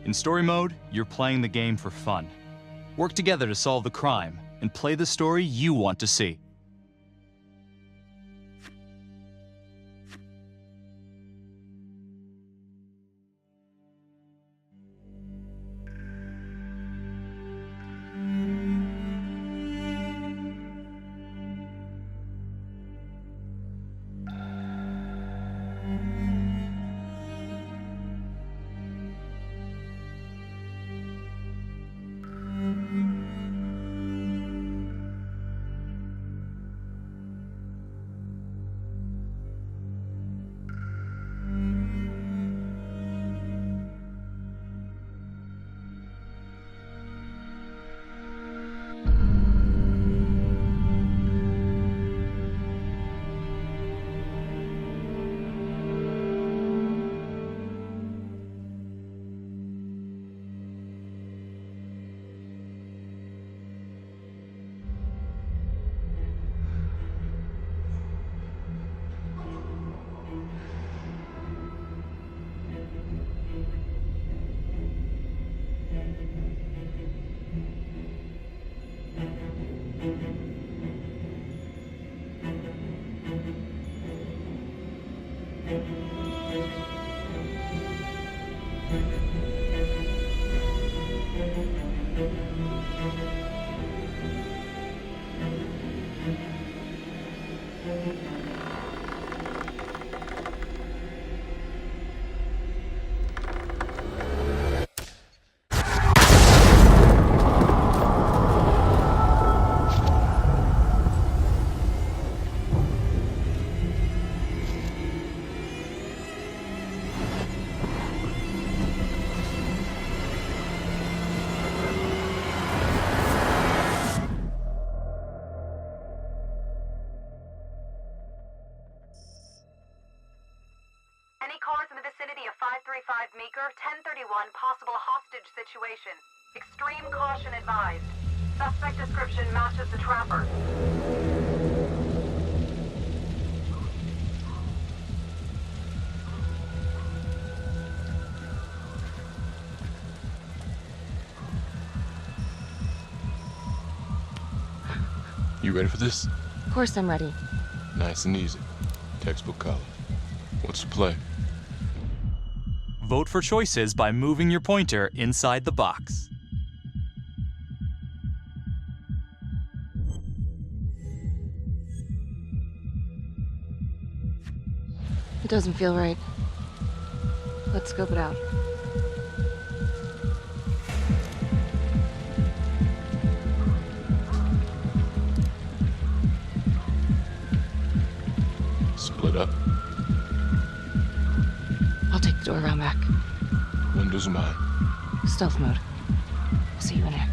In story mode, you're playing the game for fun. Work together to solve the crime and play the story you want to see. Cars in the vicinity of 535 Meeker, 1031, possible hostage situation. Extreme caution advised. Suspect description matches the trapper. You ready for this? Of course I'm ready. Nice and easy. Textbook college. What's the play? Vote for choices by moving your pointer inside the box. It doesn't feel right. Let's scope it out. Split up. I'll take the door around back. Windows mine. Stealth mode. I'll see you in there.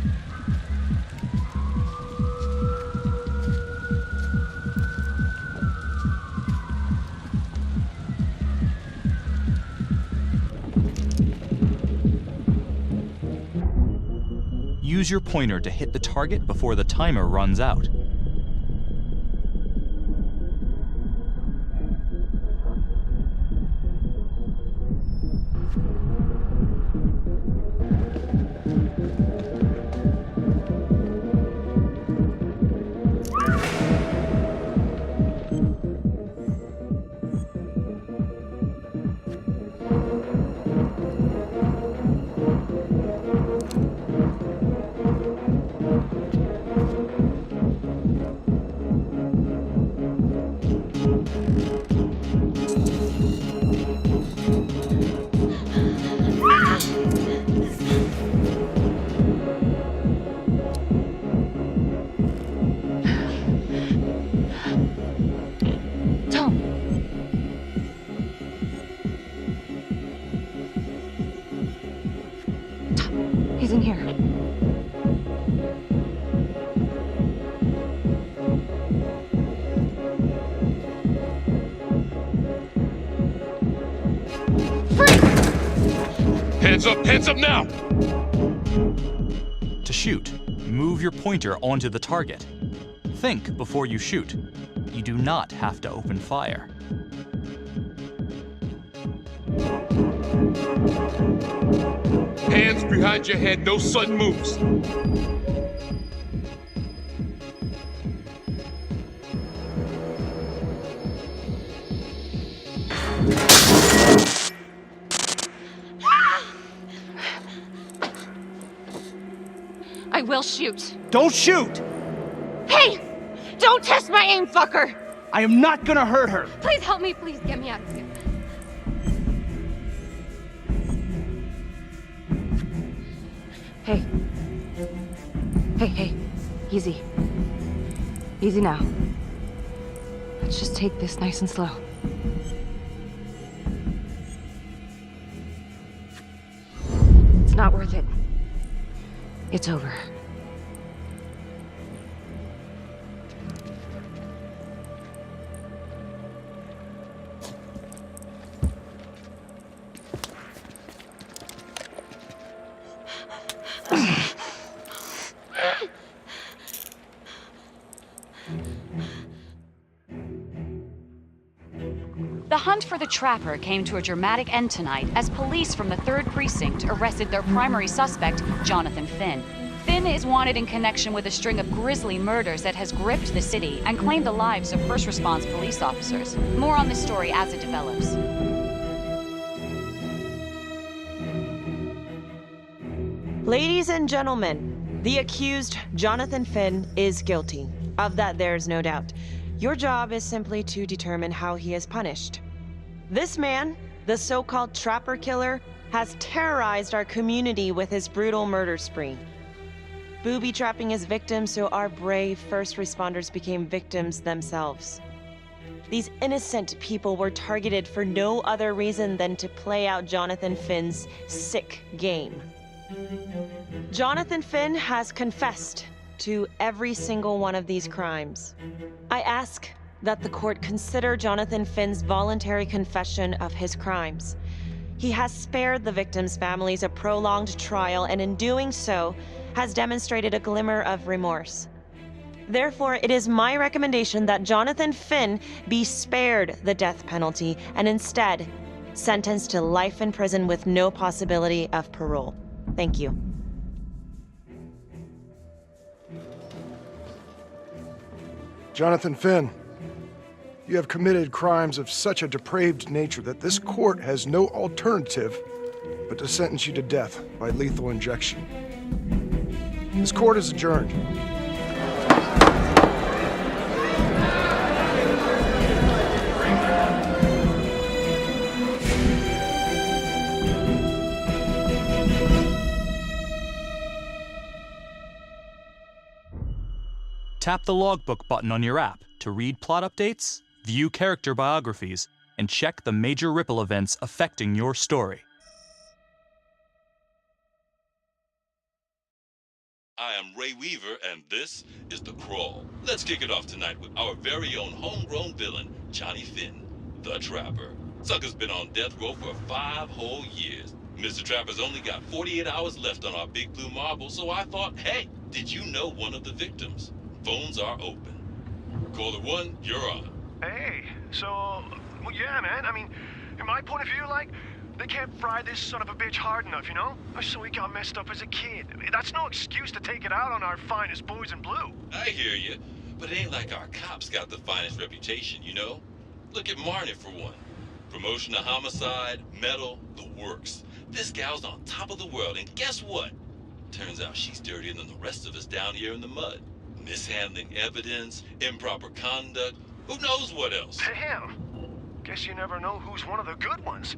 Use your pointer to hit the target before the timer runs out. He's in here. Hands up now! To shoot, move your pointer onto the target. Think before you shoot. You do not have to open fire. Hands behind your head, no sudden moves. I will shoot. Don't shoot! Hey! Don't test my aim, fucker! I am not gonna hurt her. Please help me, please get me out of here. Hey. Hey. Easy. Easy now. Let's just take this nice and slow. It's not worth it. It's over. The hunt for the Trapper came to a dramatic end tonight as police from the 3rd Precinct arrested their primary suspect, Jonathan Finn. Finn is wanted in connection with a string of grisly murders that has gripped the city and claimed the lives of first response police officers. More on this story as it develops. Ladies and gentlemen, the accused, Jonathan Finn, is guilty. Of that, there's no doubt. Your job is simply to determine how he is punished. This man, the so-called Trapper Killer, has terrorized our community with his brutal murder spree. Booby-trapping his victims so our brave first responders became victims themselves. These innocent people were targeted for no other reason than to play out Jonathan Finn's sick game. Jonathan Finn has confessed to every single one of these crimes. I ask that the court consider Jonathan Finn's voluntary confession of his crimes. He has spared the victims' families a prolonged trial, and in doing so, has demonstrated a glimmer of remorse. Therefore, it is my recommendation that Jonathan Finn be spared the death penalty and instead sentenced to life in prison with no possibility of parole. Thank you. Jonathan Finn, you have committed crimes of such a depraved nature that this court has no alternative but to sentence you to death by lethal injection. This court is adjourned. Tap the logbook button on your app to read plot updates, view character biographies, and check the major ripple events affecting your story. I am Ray Weaver, and this is The Crawl. Let's kick it off tonight with our very own homegrown villain, Johnny Finn, the Trapper. Sucker's been on death row for 5 whole years. Mr. Trapper's only got 48 hours left on our big blue marble, so I thought, hey, did you know one of the victims? Phones are open. Caller 1, you're on. Hey, so, well, yeah, man. I mean, in my point of view, like, they can't fry this son of a bitch hard enough, you know? So he got messed up as a kid. That's no excuse to take it out on our finest boys in blue. I hear you, but it ain't like our cops got the finest reputation, you know? Look at Marnie for one. Promotion to homicide, medal, the works. This gal's on top of the world, and guess what? Turns out she's dirtier than the rest of us down here in the mud. Mishandling evidence, improper conduct, who knows what else? Damn. Guess you never know who's one of the good ones.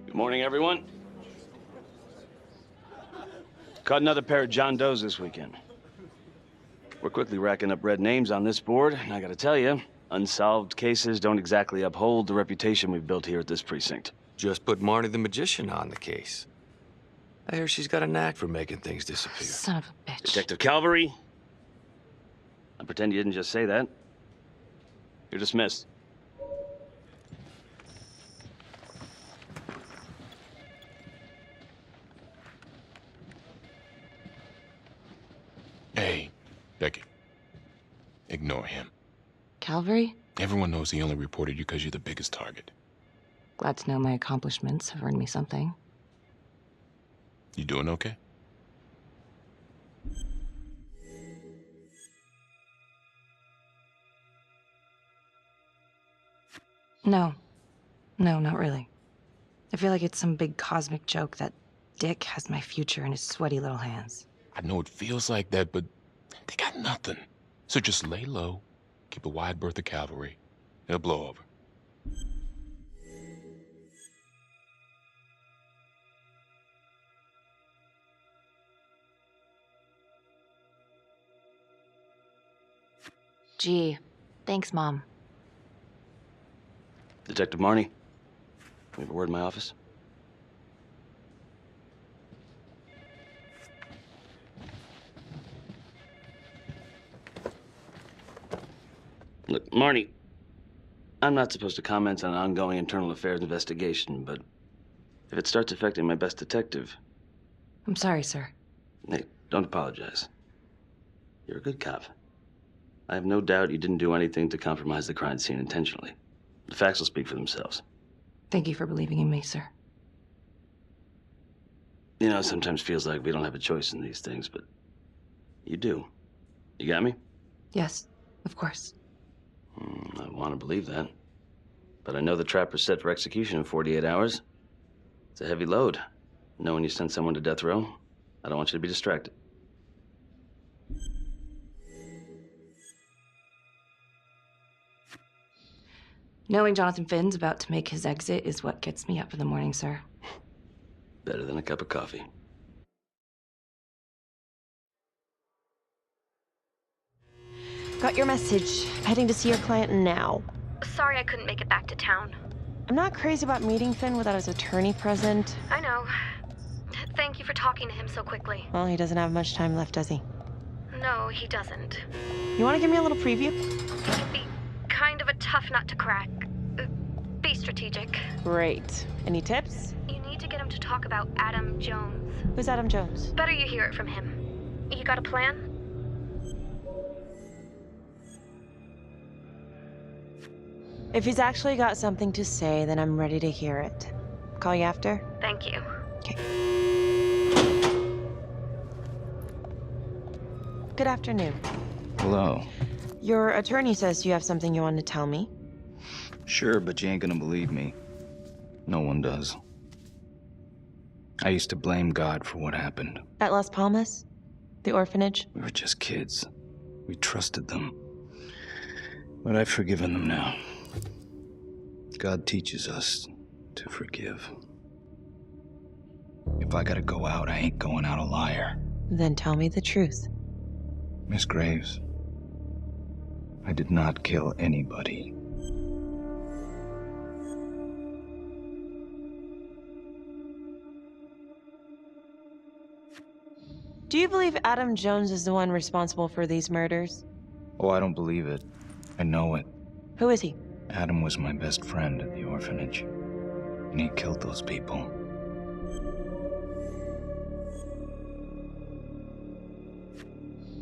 Good morning, everyone. Caught another pair of John Does this weekend. We're quickly racking up red names on this board, and I gotta tell you, unsolved cases don't exactly uphold the reputation we've built here at this precinct. Just put Marty the Magician on the case. I hear she's got a knack for making things disappear. Son of a bitch. Detective Calvary, I pretend you didn't just say that. You're dismissed. Hey, Becky. Ignore him. Calvary? Everyone knows he only reported you because you're the biggest target. Glad to know my accomplishments have earned me something. You doing okay? No. No, not really. I feel like it's some big cosmic joke that Dick has my future in his sweaty little hands. I know it feels like that, but they got nothing. So just lay low, keep a wide berth of cavalry. It'll blow over. Gee, thanks, Mom. Detective Marnie, we have a word in my office. Look, Marnie, I'm not supposed to comment on an ongoing internal affairs investigation, but if it starts affecting my best detective... I'm sorry, sir. Hey, don't apologize. You're a good cop. I have no doubt you didn't do anything to compromise the crime scene intentionally. The facts will speak for themselves. Thank you for believing in me, sir. You know, it sometimes feels like we don't have a choice in these things, but you do. You got me? Yes, of course. I want to believe that. But I know the trapper's set for execution in 48 hours. It's a heavy load. Knowing you send someone to death row, I don't want you to be distracted. Knowing Jonathan Finn's about to make his exit is what gets me up in the morning, sir. Better than a cup of coffee. Got your message. Heading to see your client now. Sorry I couldn't make it back to town. I'm not crazy about meeting Finn without his attorney present. I know. Thank you for talking to him so quickly. Well, he doesn't have much time left, does he? No, he doesn't. You want to give me a little preview? It can be kind of a tough nut to crack. Be strategic. Great. Any tips? You need to get him to talk about Adam Jones. Who's Adam Jones? Better you hear it from him. You got a plan? If he's actually got something to say, then I'm ready to hear it. Call you after? Thank you. Okay. Good afternoon. Hello. Your attorney says you have something you want to tell me. Sure, but you ain't gonna believe me. No one does. I used to blame God for what happened. At Las Palmas? The orphanage? We were just kids. We trusted them. But I've forgiven them now. God teaches us to forgive. If I gotta go out, I ain't going out a liar. Then tell me the truth. Miss Graves, I did not kill anybody. Do you believe Adam Jones is the one responsible for these murders? Oh, I don't believe it. I know it. Who is he? Adam was my best friend at the orphanage, and he killed those people.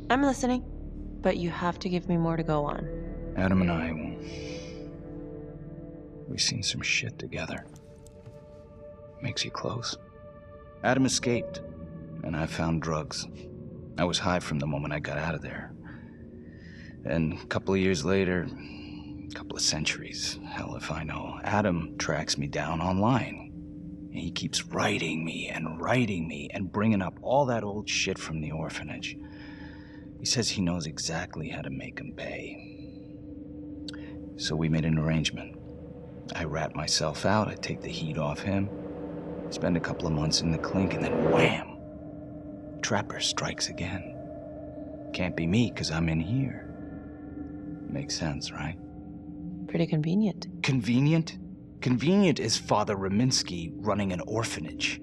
I'm listening, but you have to give me more to go on. Adam and I, we've seen some shit together. Makes you close. Adam escaped, and I found drugs. I was high from the moment I got out of there. And a couple of years later, a couple of centuries, hell if I know, Adam tracks me down online. And he keeps writing me and bringing up all that old shit from the orphanage. He says he knows exactly how to make him pay. So we made an arrangement. I rat myself out, I take the heat off him, spend a couple of months in the clink, and then wham! Trapper strikes again. Can't be me, 'cause I'm in here. Makes sense, right? Pretty convenient. Convenient? Convenient is Father Raminsky running an orphanage.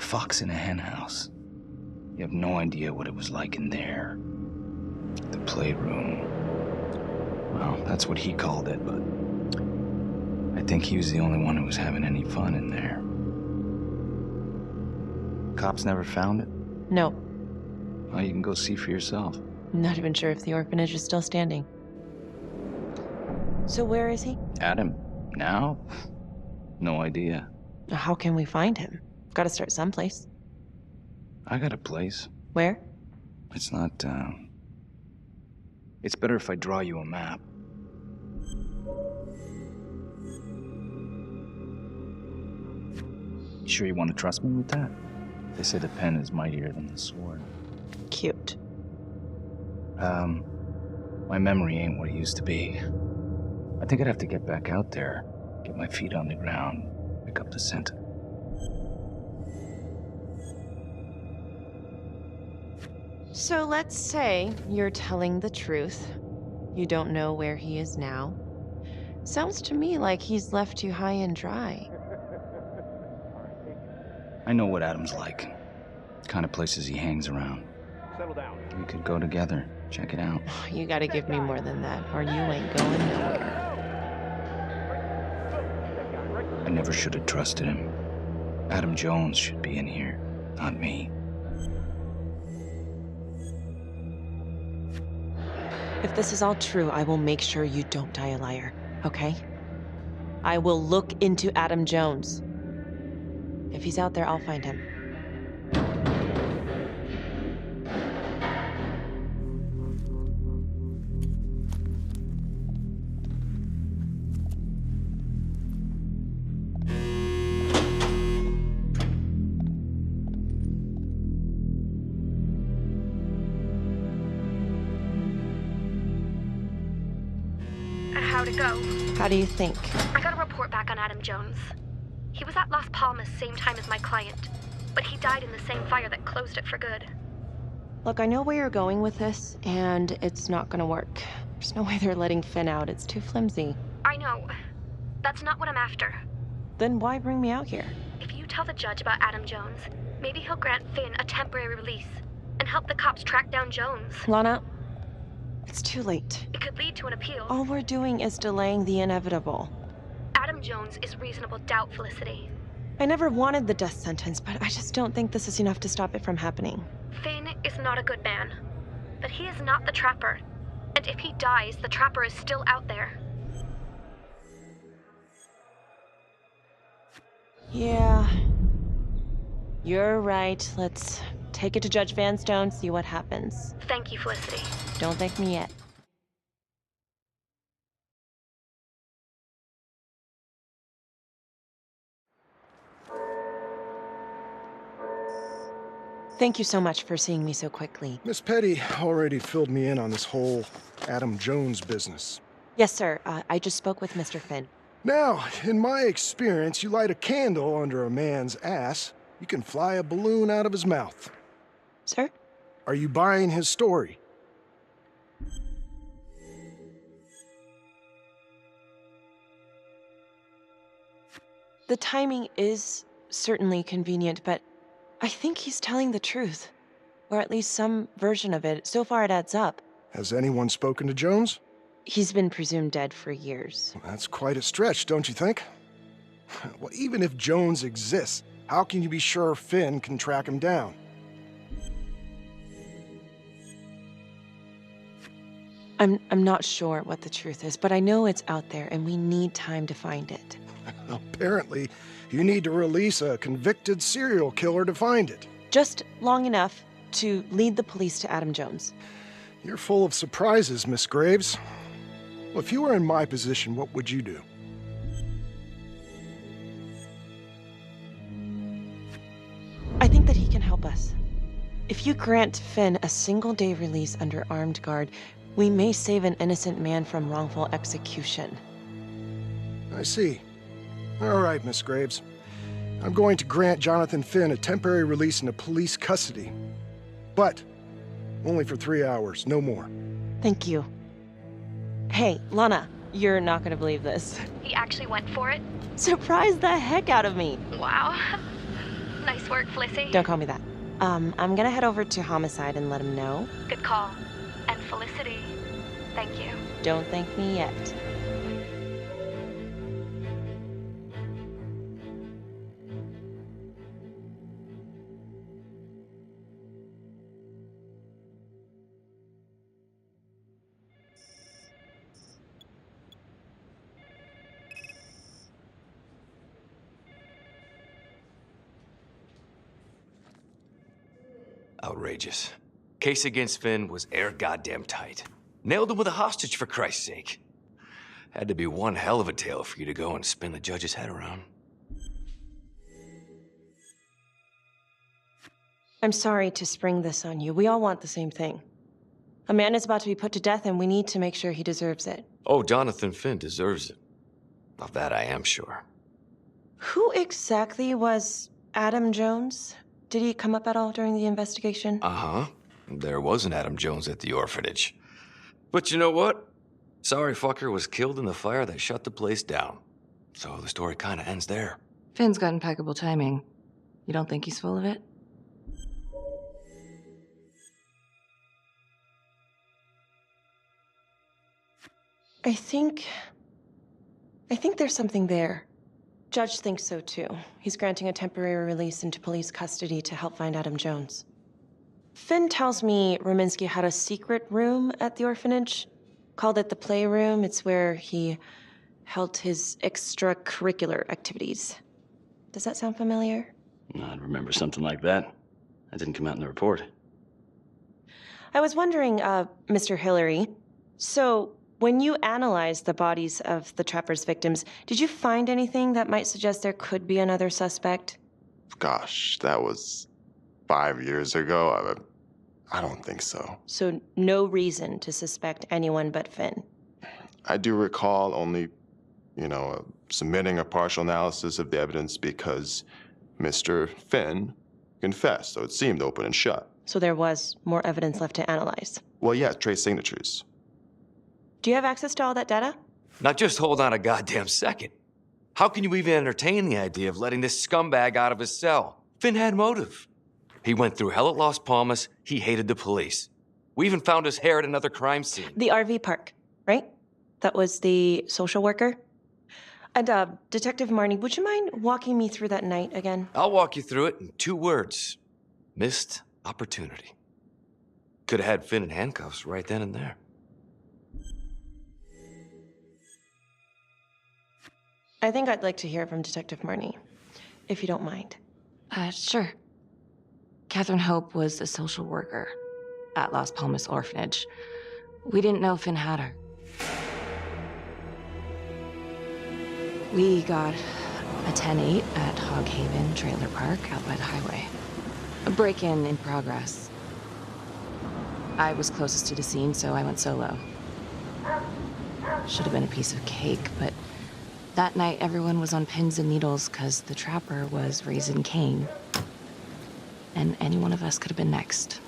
fox in a henhouse. You have no idea what it was like in there. The playroom. Well, that's what he called it, but I think he was the only one who was having any fun in there. Cops never found it? No. Well, you can go see for yourself. I'm not even sure if the orphanage is still standing. So where is he? Adam? Now? No idea. How can we find him? Gotta start someplace. I got a place. Where? It's not, It's better if I draw you a map. You sure you want to trust me with that? They say the pen is mightier than the sword. Cute. My memory ain't what it used to be. I think I'd have to get back out there, get my feet on the ground, pick up the scent. So let's say you're telling the truth. You don't know where he is now. Sounds to me like he's left you high and dry. I know what Adam's like. The kind of places he hangs around. Settle down. We could go together, check it out. You gotta give me more than that, or you ain't going nowhere. I never should have trusted him. Adam Jones should be in here, not me. If this is all true, I will make sure you don't die a liar, okay? I will look into Adam Jones. If he's out there, I'll find him. How'd it go? How do you think? I got a report back on Adam Jones. He was at Las Palmas same time as my client, but he died in the same fire that closed it for good. Look, I know where you're going with this, and it's not gonna work. There's no way they're letting Finn out. It's too flimsy. I know. That's not what I'm after. Then why bring me out here? If you tell the judge about Adam Jones, maybe he'll grant Finn a temporary release and help the cops track down Jones. Lana, it's too late. It could lead to an appeal. All we're doing is delaying the inevitable. Adam Jones is reasonable doubt, Felicity. I never wanted the death sentence, but I just don't think this is enough to stop it from happening. Finn is not a good man, but he is not the Trapper. And if he dies, the Trapper is still out there. Yeah. You're right. Let's take it to Judge Vanstone, see what happens. Thank you, Felicity. Don't thank me yet. Thank you so much for seeing me so quickly. Miss Petty already filled me in on this whole Adam Jones business. Yes, sir. I just spoke with Mr. Finn. Now, in my experience, you light a candle under a man's ass, you can fly a balloon out of his mouth. Sir? Are you buying his story? The timing is certainly convenient, but I think he's telling the truth. Or at least some version of it. So far it adds up. Has anyone spoken to Jones? He's been presumed dead for years. Well, that's quite a stretch, don't you think? Well, even if Jones exists, how can you be sure Finn can track him down? I'm not sure what the truth is, but I know it's out there and we need time to find it. Apparently, you need to release a convicted serial killer to find it. Just long enough to lead the police to Adam Jones. You're full of surprises, Miss Graves. Well, if you were in my position, what would you do? I think that he can help us. If you grant Finn a single-day release under armed guard, we may save an innocent man from wrongful execution. I see. All right, Miss Graves. I'm going to grant Jonathan Finn a temporary release into police custody. But only for 3 hours, no more. Thank you. Hey, Lana, you're not gonna believe this. He actually went for it? Surprised the heck out of me. Wow. Nice work, Felicity. Don't call me that. I'm gonna head over to Homicide and let him know. Good call. And Felicity, thank you. Don't thank me yet. Outrageous. Case against Finn was air goddamn tight. Nailed him with a hostage, for Christ's sake. Had to be one hell of a tale for you to go and spin the judge's head around. I'm sorry to spring this on you. We all want the same thing. A man is about to be put to death, and we need to make sure he deserves it. Oh, Jonathan Finn deserves it. Of that I am sure. Who exactly was Adam Jones? Did he come up at all during the investigation? Uh-huh. There was an Adam Jones at the orphanage. But you know what? Sorry fucker was killed in the fire that shut the place down. So the story kind of ends there. Finn's got impeccable timing. You don't think he's full of it? I think there's something there. Judge thinks so too. He's granting a temporary release into police custody to help find Adam Jones. Finn tells me Rominsky had a secret room at the orphanage. Called it the playroom. It's where he held his extracurricular activities. Does that sound familiar? I'd remember something like that. That didn't come out in the report. I was wondering, Mr. Hillary, so when you analyzed the bodies of the Trapper's victims, did you find anything that might suggest there could be another suspect? Gosh, that was 5 years ago. I don't think so. So no reason to suspect anyone but Finn? I do recall only, submitting a partial analysis of the evidence because Mr. Finn confessed, so it seemed open and shut. So there was more evidence left to analyze? Well, yeah, trace signatures. Do you have access to all that data? Now just hold on a goddamn second. How can you even entertain the idea of letting this scumbag out of his cell? Finn had motive. He went through hell at Las Palmas. He hated the police. We even found his hair at another crime scene. The RV park, right? That was the social worker? And, Detective Marnie, would you mind walking me through that night again? I'll walk you through it in 2 words. Missed opportunity. Could have had Finn in handcuffs right then and there. I think I'd like to hear from Detective Marnie, if you don't mind. Sure. Catherine Hope was a social worker at Las Palmas Orphanage. We didn't know Finn had her. We got a 10-8 at Hog Haven Trailer Park out by the highway. A break-in in progress. I was closest to the scene, so I went solo. Should have been a piece of cake, but that night everyone was on pins and needles because the Trapper was raising Cain. And any one of us could have been next.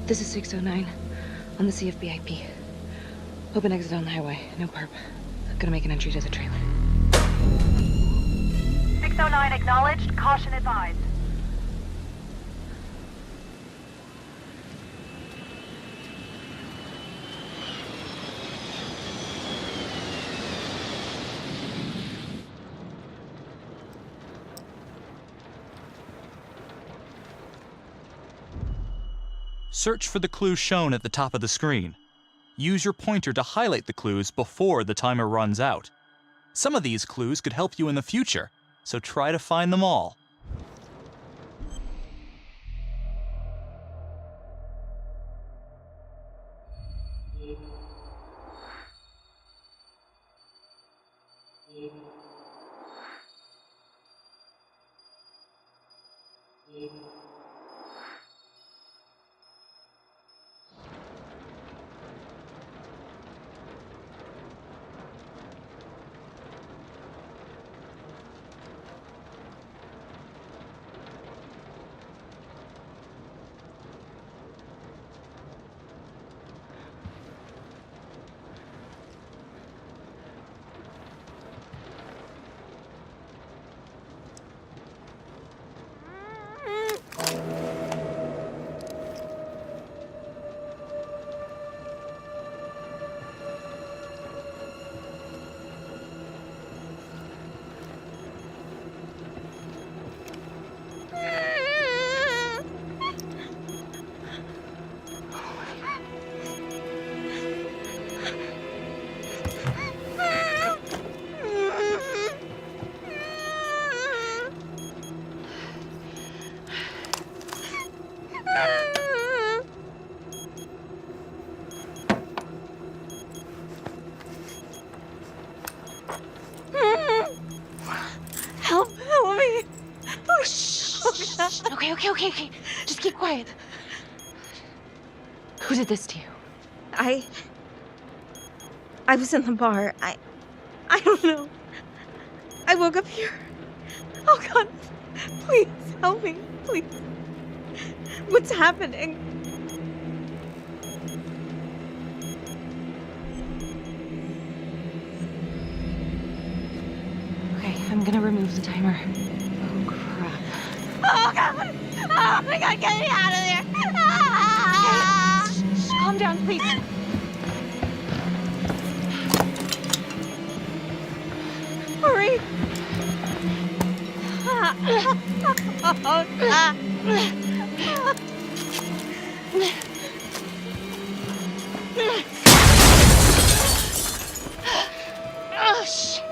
This is 609 on the CFBIP. Open exit on the highway, no perp. Gonna make an entry to the trailer. 609 acknowledged, caution advised. Search for the clues shown at the top of the screen. Use your pointer to highlight the clues before the timer runs out. Some of these clues could help you in the future, so try to find them all. Help me. Oh, shh. Okay. Just keep quiet. Who did this to you? I was in the bar. I don't know. I woke up here. Oh, God. Please, help me. Please. What's happening? Okay, I'm gonna remove the timer. Oh, crap. Oh, God. Oh, my God, get me out of there. Ah! Okay, shh, calm down, please. Hurry. Oh, shit.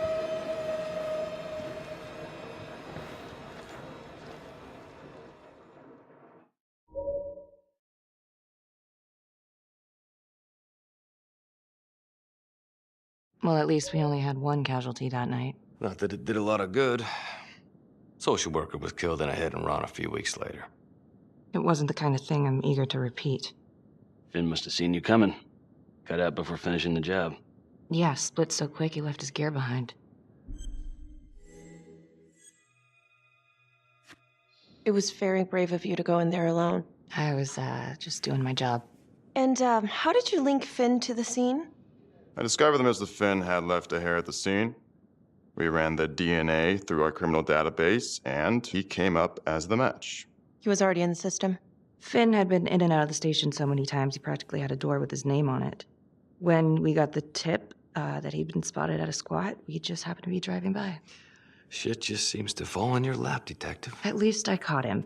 Well, at least we only had one casualty that night. Not that it did a lot of good. Social worker was killed in a hit and run a few weeks later. It wasn't the kind of thing I'm eager to repeat. Finn must have seen you coming. Cut out before finishing the job. Yeah, split so quick he left his gear behind. It was very brave of you to go in there alone. I was, just doing my job. And, how did you link Finn to the scene? I discovered that Mr. Finn had left a hair at the scene. We ran the DNA through our criminal database, and he came up as the match. He was already in the system. Finn had been in and out of the station so many times he practically had a door with his name on it. When we got the tip that he'd been spotted at a squat, we just happened to be driving by. Shit just seems to fall in your lap, Detective. At least I caught him,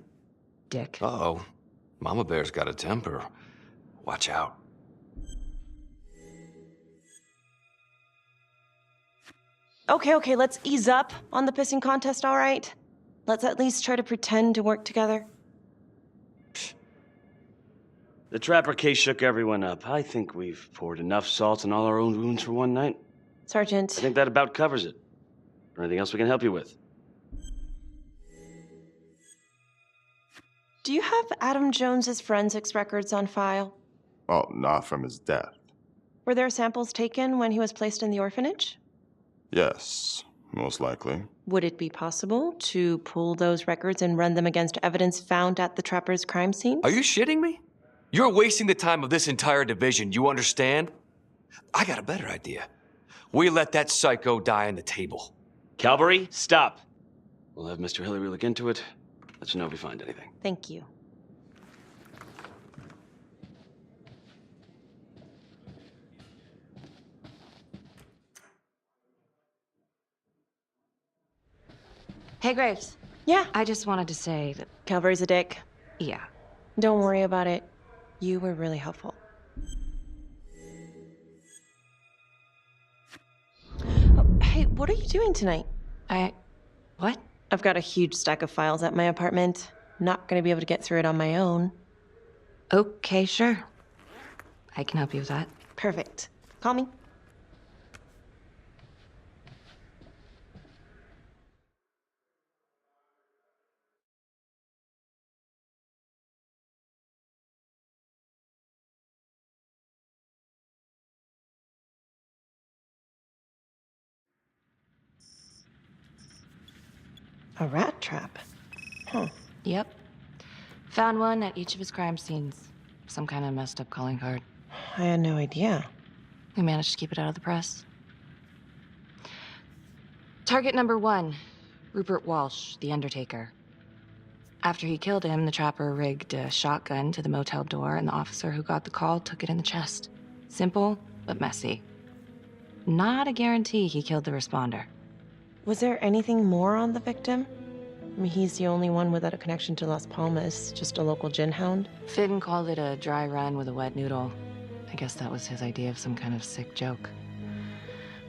dick. Uh-oh. Mama Bear's got a temper. Watch out. Okay, let's ease up on the pissing contest, all right? Let's at least try to pretend to work together. The Trapper case shook everyone up. I think we've poured enough salt in all our own wounds for one night. Sergeant. I think that about covers it. Or anything else we can help you with? Do you have Adam Jones's forensics records on file? Well, not from his death. Were there samples taken when he was placed in the orphanage? Yes, most likely. Would it be possible to pull those records and run them against evidence found at the Trapper's crime scene? Are you shitting me? You're wasting the time of this entire division, you understand? I got a better idea. We let that psycho die on the table. Calvary, stop. We'll have Mr. Hillary look into it. Let you know if we find anything. Thank you. Hey, Graves. Yeah? I just wanted to say that... Calvary's a dick. Yeah. Don't worry about it. You were really helpful. Oh, hey, what are you doing tonight? What? I've got a huge stack of files at my apartment. Not gonna be able to get through it on my own. Okay, sure. I can help you with that. Perfect. Call me. A rat trap? Huh. Yep. Found one at each of his crime scenes. Some kind of messed up calling card. I had no idea. We managed to keep it out of the press. Target number 1, Rupert Walsh, the Undertaker. After he killed him, the trapper rigged a shotgun to the motel door, and the officer who got the call took it in the chest. Simple, but messy. Not a guarantee he killed the responder. Was there anything more on the victim? I mean, he's the only one without a connection to Las Palmas, just a local gin hound. Finn called it a dry run with a wet noodle. I guess that was his idea of some kind of sick joke.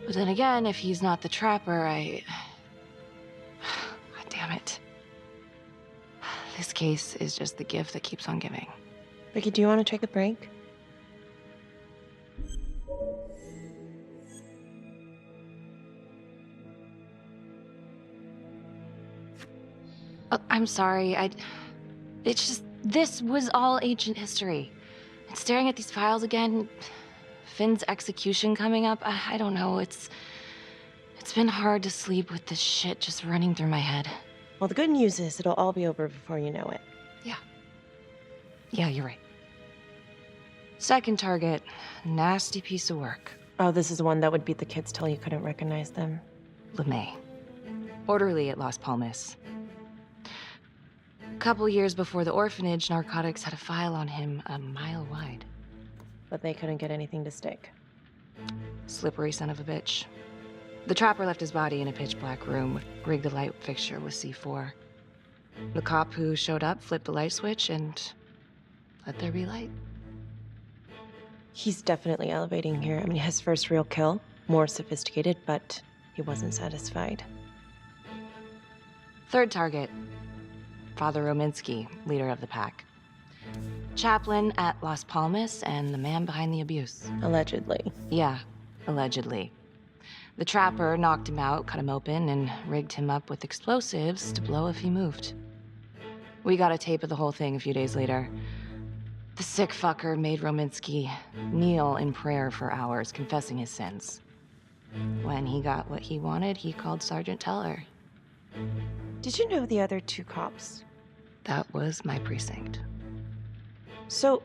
But then again, if he's not the trapper, God damn it. This case is just the gift that keeps on giving. Vicky, do you want to take a break? I'm sorry, it's just, this was all ancient history. And staring at these files again, Finn's execution coming up, I don't know, it's been hard to sleep with this shit just running through my head. Well, the good news is it'll all be over before you know it. Yeah, you're right. Second target, nasty piece of work. Oh, this is the one that would beat the kids till you couldn't recognize them. LeMay. Orderly at Las Palmas. A couple years before the orphanage, narcotics had a file on him a mile wide. But they couldn't get anything to stick. Slippery son of a bitch. The trapper left his body in a pitch-black room, rigged a light fixture with C4. The cop who showed up flipped the light switch and let there be light. He's definitely elevating here. I mean, his first real kill, more sophisticated, but he wasn't satisfied. Third target, Father Rominsky, leader of the pack. Chaplain at Las Palmas and the man behind the abuse. Allegedly. Yeah, allegedly. The trapper knocked him out, cut him open, and rigged him up with explosives to blow if he moved. We got a tape of the whole thing a few days later. The sick fucker made Rominsky kneel in prayer for hours, confessing his sins. When he got what he wanted, he called Sergeant Teller. Did you know the other 2 cops? That was my precinct. So,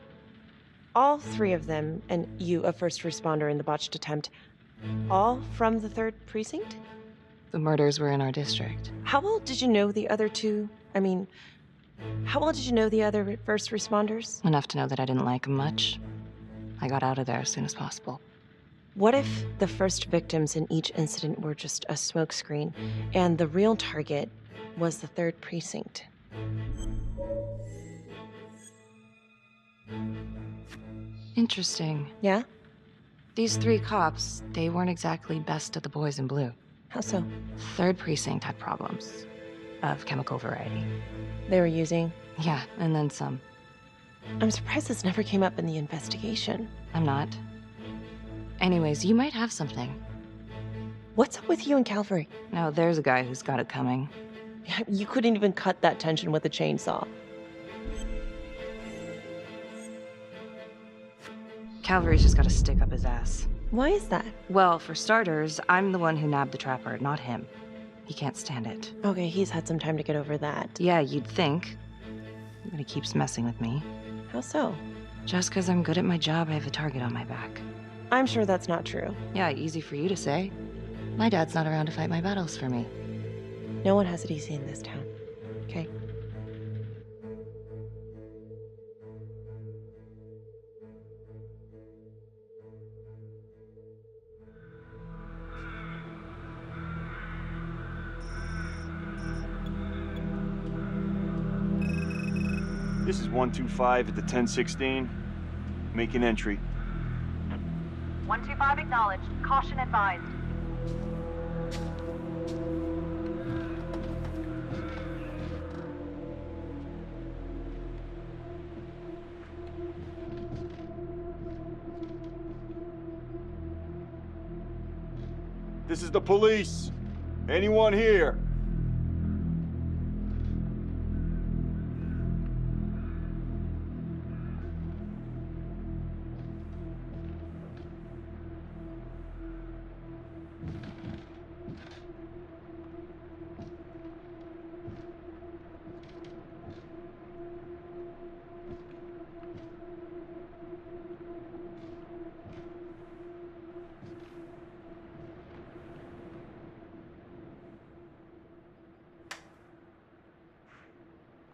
all 3 of them, and you, a first responder in the botched attempt, all from the 3rd precinct? The murders were in our district. How well did you know the other 2? I mean, how well did you know the other first responders? Enough to know that I didn't like them much. I got out of there as soon as possible. What if the first victims in each incident were just a smokescreen, and the real target was the 3rd precinct? Interesting. Yeah? These 3 cops, they weren't exactly best of the boys in blue. How so? 3rd precinct had problems. Of chemical variety. They were using? Yeah, and then some. I'm surprised this never came up in the investigation. I'm not. Anyways, you might have something. What's up with you and Calvary? No, there's a guy who's got it coming. You couldn't even cut that tension with a chainsaw. Calvary's just got to stick up his ass. Why is that? Well, for starters, I'm the one who nabbed the trapper, not him. He can't stand it. Okay, he's had some time to get over that. Yeah, you'd think. But he keeps messing with me. How so? Just because I'm good at my job, I have a target on my back. I'm sure that's not true. Yeah, easy for you to say. My dad's not around to fight my battles for me. No one has it easy in this town. Okay? This is 125 at the 1016. Making entry. 125 acknowledged. Caution advised. This is the police. Anyone here?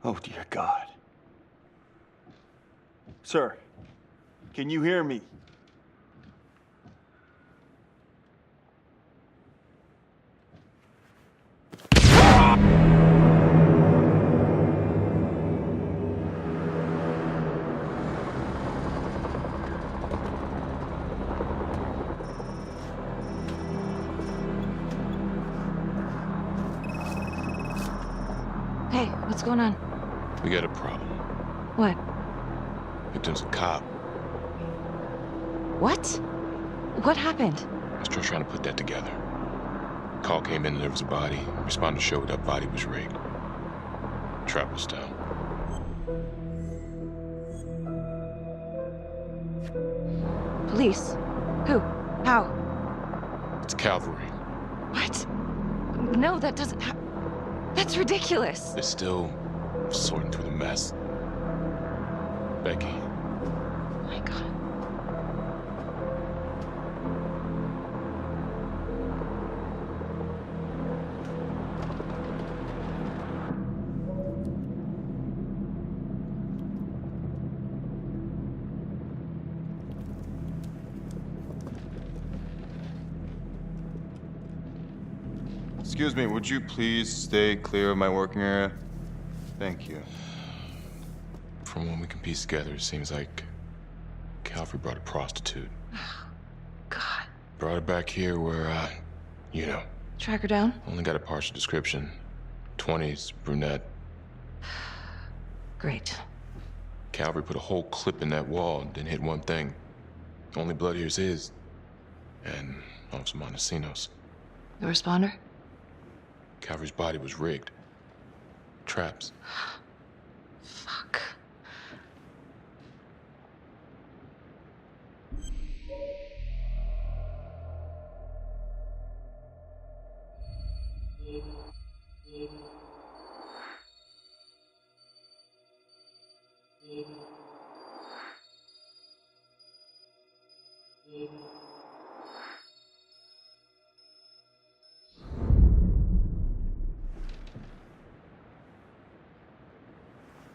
Oh, dear God. Sir, can you hear me? Hey, what's going on? We got a problem. What? Victim's a cop. What? What happened? I was still trying to put that together. Call came in and there was a body. Responder showed up, body was rigged. Trap was down. Police? Who? How? It's cavalry. What? No, that doesn't That's ridiculous. They're still sorting through the mess. Becky. Oh my God. Excuse me, would you please stay clear of my working area? Thank you. From what we can piece together, it seems like Calvary brought a prostitute. God. Brought her back here where, you know. Track her down? Only got a partial description. 20s, brunette. Great. Calvary put a whole clip in that wall and didn't hit one thing. Only blood here's his. And Officer Montesinos. The responder? Calvary's body was rigged. Traps. Fuck.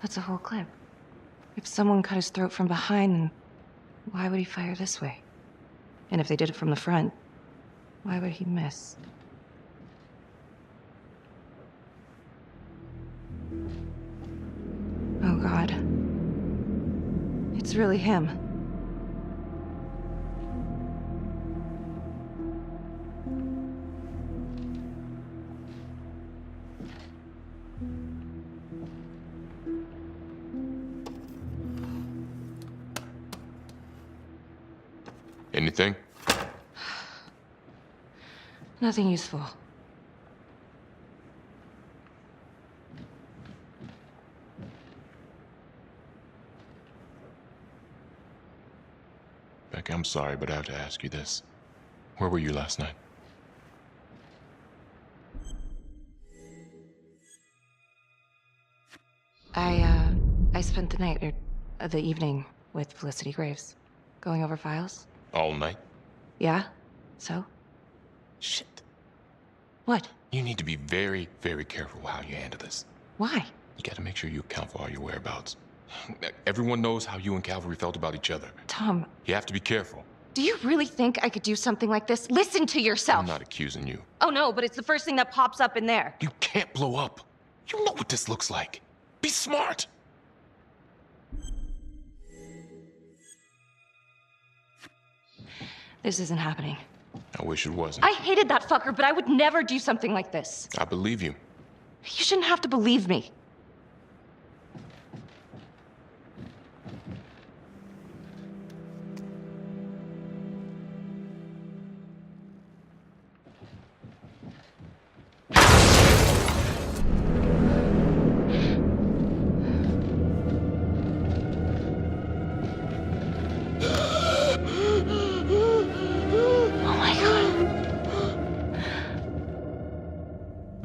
That's a whole clip. If someone cut his throat from behind, then why would he fire this way? And if they did it from the front, why would he miss? Oh, God. It's really him. Anything? Nothing useful. Becky, I'm sorry, but I have to ask you this. Where were you last night? I spent the night, or the evening, with Felicity Graves. Going over files. All night? Yeah? So? Shit. What? You need to be very, very careful how you handle this. Why? You gotta make sure you account for all your whereabouts. Everyone knows how you and Calvary felt about each other. Tom. You have to be careful. Do you really think I could do something like this? Listen to yourself! I'm not accusing you. Oh no, but it's the first thing that pops up in there. You can't blow up. You know what this looks like. Be smart. This isn't happening. I wish it wasn't. I hated that fucker, but I would never do something like this. I believe you. You shouldn't have to believe me.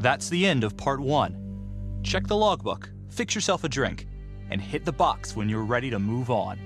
That's the end of part 1. Check the logbook, fix yourself a drink, and hit the box when you're ready to move on.